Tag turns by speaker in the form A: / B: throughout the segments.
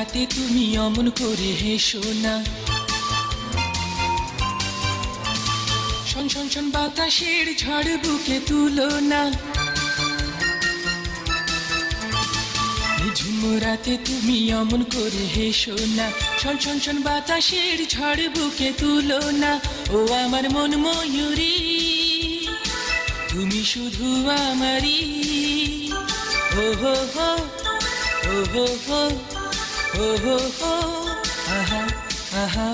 A: রাতে তুমি অমন করে হেসো না, শন শন শন বাতাসের ঝড় বুকে তুলো না। নিঝুম রাতে তুমি অমন করে হেসো না, শন শন শন বাতাসের ঝড় বুকে তুলো না। ও আমার মন ময়ূরী, তুমি শুধু আমারই। ও হো হো, ও হো হো, ও হো হো, আহা আহা।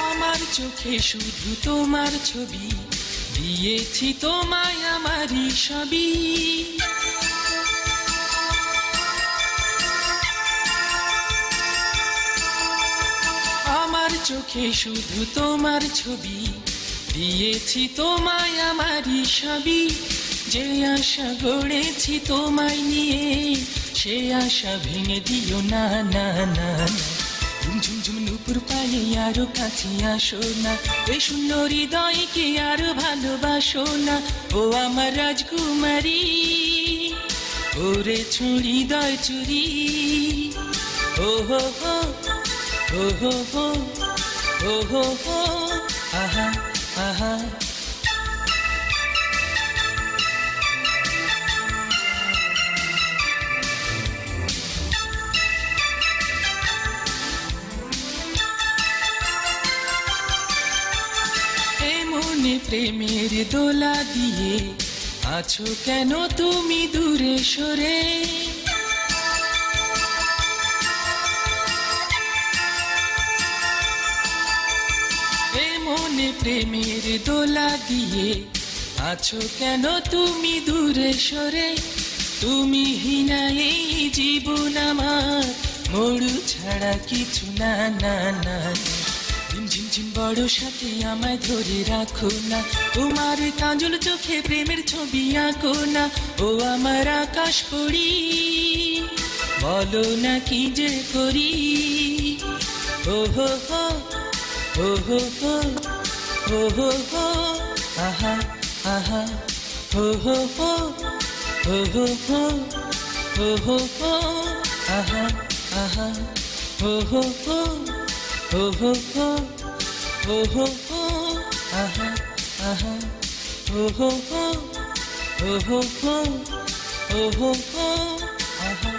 A: আমার চোখে শুধু তোমার ছবি, দিয়েছি তোমায় আমারই সবই। আমার চোখে শুধু তোমার ছবি, দিয়েছি তোমায় আমারই সবই। যে আশা গড়েছি তোমায় নিয়ে, সে আশা ভেঙে দিও না না না। ঝুমঝুম ঝুম নুপুর পায়ে আরো কাছে আসো না, এই শূন্য হৃদয়কে আরো ভালোবাসো না। ও আমার রাজকুমারী, ওরে ছুরি হৃদয় চুরি। ও হো হো, ও হো হো, ও হো হো, আহা আহা। মনে প্রেমের দোলা দিয়ে আছো কেন তুমি দূরে সরে? এ মনে প্রেমের দোলা দিয়ে আছো কেন তুমি দূরে সরে? তুমি হিনা এই জীবন আমার, মরু ছাড়া কিছু না না না। ঝিমঝিম বড় সাথে আমায় ধরে রাখো না, তোমার কাজল চোখে প্রেমের ছবি আঁকো না। ও আমার আকাশ পড়ি, বলো না কি যে করি। ও হো হো, ও হো হো, ও হো হো, আহা আহা। ও হো হো, ও হো হো, ও হো হো, আহা আহা। ও হো হো, ও হো হো, ও হো হো, আহা আহা। ও হো হো, ও হো হো, ও হো হো, আহা।